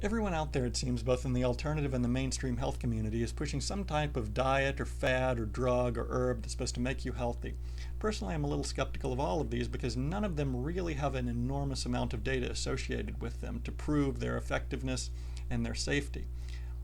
Everyone out there, it seems, both in the alternative and the mainstream health community, is pushing some type of diet or fad or drug or herb that's supposed to make you healthy. Personally, I'm a little skeptical of all of these because none of them really have an enormous amount of data associated with them to prove their effectiveness and their safety.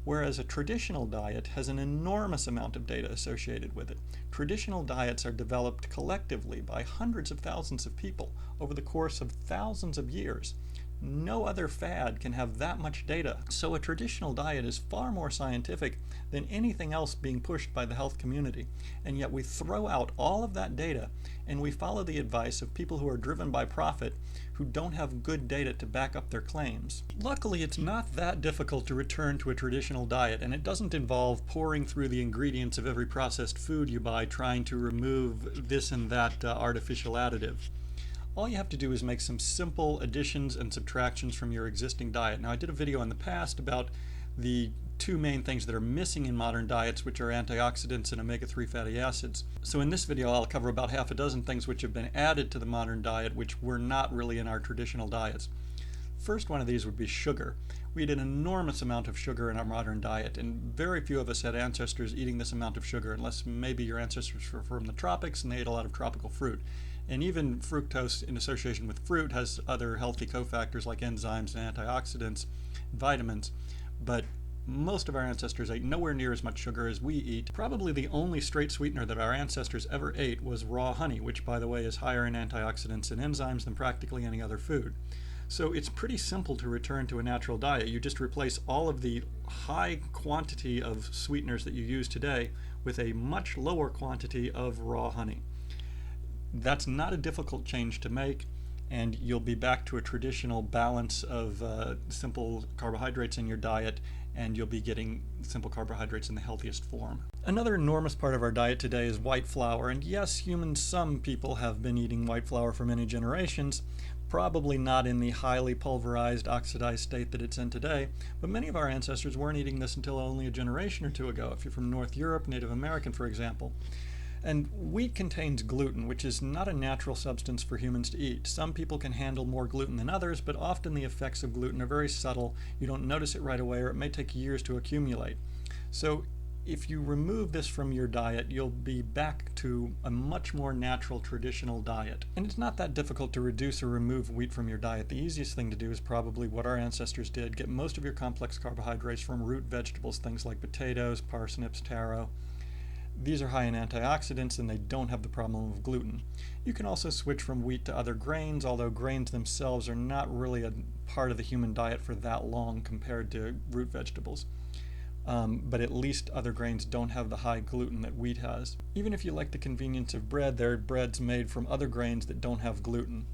Whereas a traditional diet has an enormous amount of data associated with it. Traditional diets are developed collectively by hundreds of thousands of people over the course of thousands of years. No other fad can have that much data. So a traditional diet is far more scientific than anything else being pushed by the health community. And yet we throw out all of that data and we follow the advice of people who are driven by profit who don't have good data to back up their claims. Luckily, it's not that difficult to return to a traditional diet, and it doesn't involve poring through the ingredients of every processed food you buy trying to remove this and that artificial additive. All you have to do is make some simple additions and subtractions from your existing diet. Now, I did a video in the past about the two main things that are missing in modern diets, which are antioxidants and omega-3 fatty acids. So in this video, I'll cover about half a dozen things which have been added to the modern diet, which were not really in our traditional diets. First one of these would be sugar. We eat an enormous amount of sugar in our modern diet, and very few of us had ancestors eating this amount of sugar, unless maybe your ancestors were from the tropics and they ate a lot of tropical fruit. And even fructose in association with fruit has other healthy cofactors like enzymes and antioxidants and vitamins, but most of our ancestors ate nowhere near as much sugar as we eat. Probably the only straight sweetener that our ancestors ever ate was raw honey, which, by the way, is higher in antioxidants and enzymes than practically any other food. So it's pretty simple to return to a natural diet. You just replace all of the high quantity of sweeteners that you use today with a much lower quantity of raw honey. That's not a difficult change to make, and you'll be back to a traditional balance of simple carbohydrates in your diet, and you'll be getting simple carbohydrates in the healthiest form. Another enormous part of our diet today is white flour, and yes, some people have been eating white flour for many generations, probably not in the highly pulverized, oxidized state that it's in today, but many of our ancestors weren't eating this until only a generation or two ago, if you're from North Europe, Native American, for example. And wheat contains gluten, which is not a natural substance for humans to eat. Some people can handle more gluten than others, but often the effects of gluten are very subtle. You don't notice it right away, or it may take years to accumulate. So if you remove this from your diet, you'll be back to a much more natural, traditional diet. And it's not that difficult to reduce or remove wheat from your diet. The easiest thing to do is probably what our ancestors did. Get most of your complex carbohydrates from root vegetables, things like potatoes, parsnips, taro. These are high in antioxidants and they don't have the problem of gluten. You can also switch from wheat to other grains, although grains themselves are not really a part of the human diet for that long compared to root vegetables. But at least other grains don't have the high gluten that wheat has. Even if you like the convenience of bread, there are breads made from other grains that don't have gluten.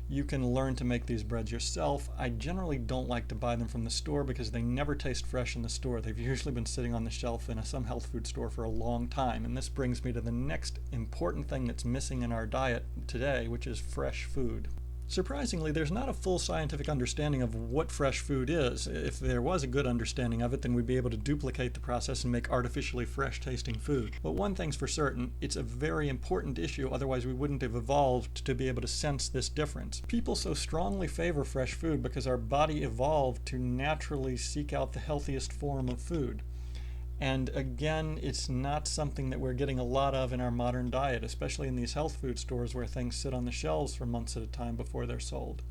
You can learn to make these breads yourself. I generally don't like to buy them from the store because they never taste fresh in the store. They've usually been sitting on the shelf in some health food store for a long time. And this brings me to the next important thing that's missing in our diet today, which is fresh food. Surprisingly, there's not a full scientific understanding of what fresh food is. If there was a good understanding of it, then we'd be able to duplicate the process and make artificially fresh tasting food. But one thing's for certain, it's a very important issue, otherwise we wouldn't have evolved to be able to sense this difference. People so strongly favor fresh food because our body evolved to naturally seek out the healthiest form of food. And again, it's not something that we're getting a lot of in our modern diet, especially in these health food stores where things sit on the shelves for months at a time before they're sold.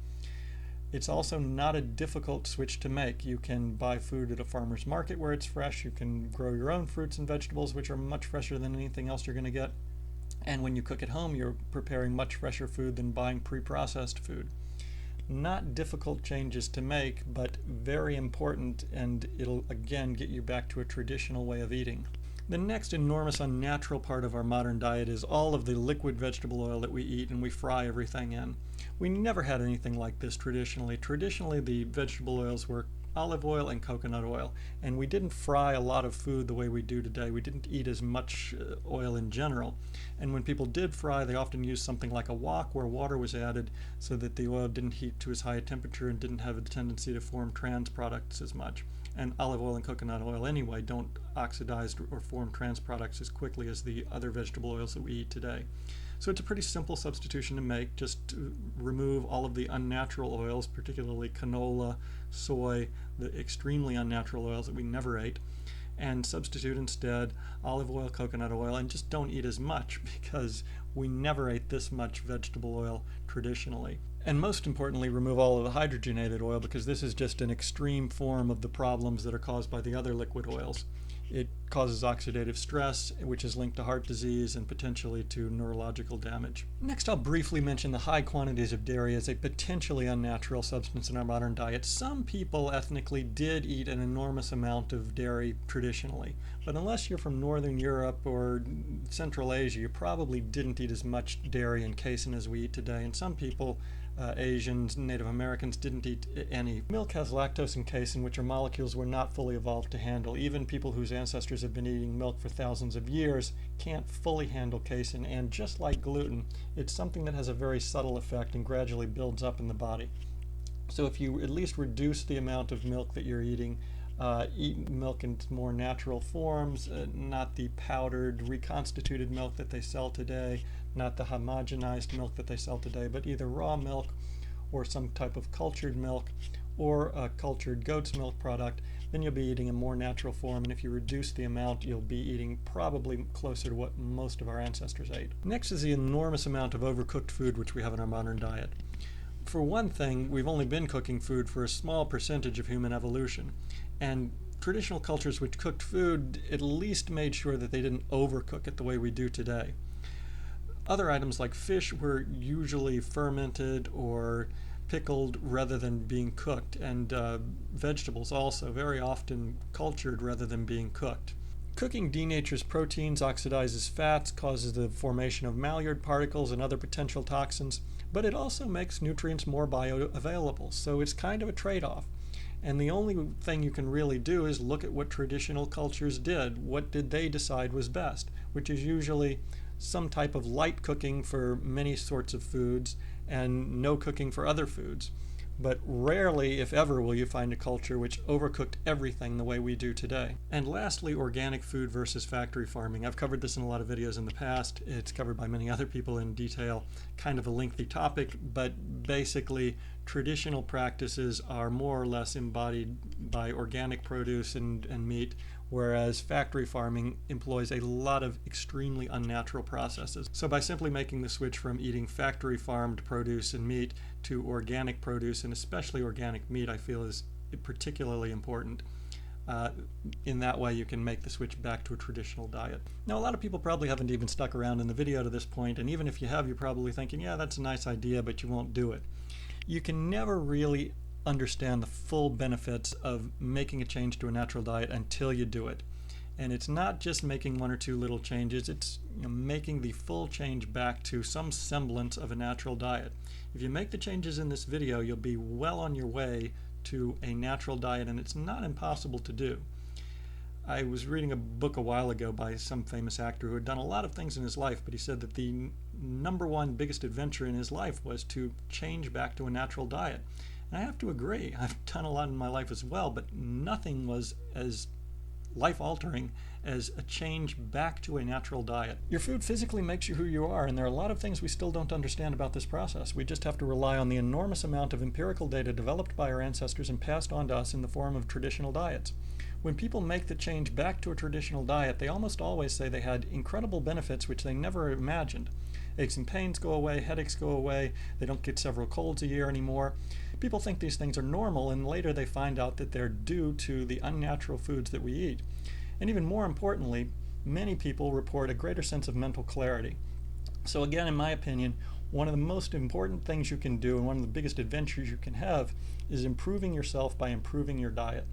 It's also not a difficult switch to make. You can buy food at a farmer's market where it's fresh. You can grow your own fruits and vegetables, which are much fresher than anything else you're going to get. And when you cook at home, you're preparing much fresher food than buying pre-processed food. Not difficult changes to make, but very important, and it'll again get you back to a traditional way of eating. The next enormous unnatural part of our modern diet is all of the liquid vegetable oil that we eat and we fry everything in. We never had anything like this traditionally. Traditionally, the vegetable oils were olive oil and coconut oil, and we didn't fry a lot of food the way we do today. We didn't eat as much oil in general, and when people did fry, they often used something like a wok where water was added so that the oil didn't heat to as high a temperature and didn't have a tendency to form trans products as much. And olive oil and coconut oil anyway don't oxidize or form trans products as quickly as the other vegetable oils that we eat today. So it's a pretty simple substitution to make. Just to remove all of the unnatural oils, particularly canola, soy, the extremely unnatural oils that we never ate, and substitute instead olive oil, coconut oil, and just don't eat as much because we never ate this much vegetable oil traditionally. And most importantly, remove all of the hydrogenated oil, because this is just an extreme form of the problems that are caused by the other liquid oils. It causes oxidative stress, which is linked to heart disease and potentially to neurological damage. Next, I'll briefly mention the high quantities of dairy as a potentially unnatural substance in our modern diet. Some people ethnically did eat an enormous amount of dairy traditionally, but unless you're from Northern Europe or Central Asia, you probably didn't eat as much dairy and casein as we eat today. And some people, Asians, Native Americans, didn't eat any. Milk has lactose and casein, which are molecules we're not fully evolved to handle. Even people whose ancestors have been eating milk for thousands of years can't fully handle casein, and just like gluten, it's something that has a very subtle effect and gradually builds up in the body. So if you at least reduce the amount of milk that you're eating, eat milk in its more natural forms, not the powdered, reconstituted milk that they sell today, not the homogenized milk that they sell today, but either raw milk or some type of cultured milk or a cultured goat's milk product, then you'll be eating a more natural form. And if you reduce the amount, you'll be eating probably closer to what most of our ancestors ate. Next is the enormous amount of overcooked food which we have in our modern diet. For one thing, we've only been cooking food for a small percentage of human evolution. And traditional cultures which cooked food at least made sure that they didn't overcook it the way we do today. Other items like fish were usually fermented or pickled rather than being cooked, and vegetables also very often cultured rather than being cooked. Cooking denatures proteins, oxidizes fats, causes the formation of Maillard particles and other potential toxins, but it also makes nutrients more bioavailable, so it's kind of a trade-off. And the only thing you can really do is look at what traditional cultures did. What did they decide was best? Which is usually some type of light cooking for many sorts of foods and no cooking for other foods. But rarely, if ever, will you find a culture which overcooked everything the way we do today. And lastly, organic food versus factory farming. I've covered this in a lot of videos in the past. It's covered by many other people in detail. Kind of a lengthy topic, but basically traditional practices are more or less embodied by organic produce and meat, whereas factory farming employs a lot of extremely unnatural processes. So by simply making the switch from eating factory farmed produce and meat to organic produce, and especially organic meat, I feel is particularly important. In that way you can make the switch back to a traditional diet. Now, a lot of people probably haven't even stuck around in the video to this point, and even if you have, you're probably thinking, yeah, that's a nice idea, but you won't do it. You can never really understand the full benefits of making a change to a natural diet until you do it. And it's not just making one or two little changes, it's making the full change back to some semblance of a natural diet. If you make the changes in this video, you'll be well on your way to a natural diet, and it's not impossible to do. I was reading a book a while ago by some famous actor who had done a lot of things in his life, but he said that the number one biggest adventure in his life was to change back to a natural diet. And I have to agree, I've done a lot in my life as well, but nothing was as life-altering as a change back to a natural diet. Your food physically makes you who you are, and there are a lot of things we still don't understand about this process. We just have to rely on the enormous amount of empirical data developed by our ancestors and passed on to us in the form of traditional diets. When people make the change back to a traditional diet, they almost always say they had incredible benefits which they never imagined. Aches and pains go away, headaches go away, they don't get several colds a year anymore. People think these things are normal, and later they find out that they're due to the unnatural foods that we eat. And even more importantly, many people report a greater sense of mental clarity. So again, in my opinion, one of the most important things you can do and one of the biggest adventures you can have is improving yourself by improving your diet.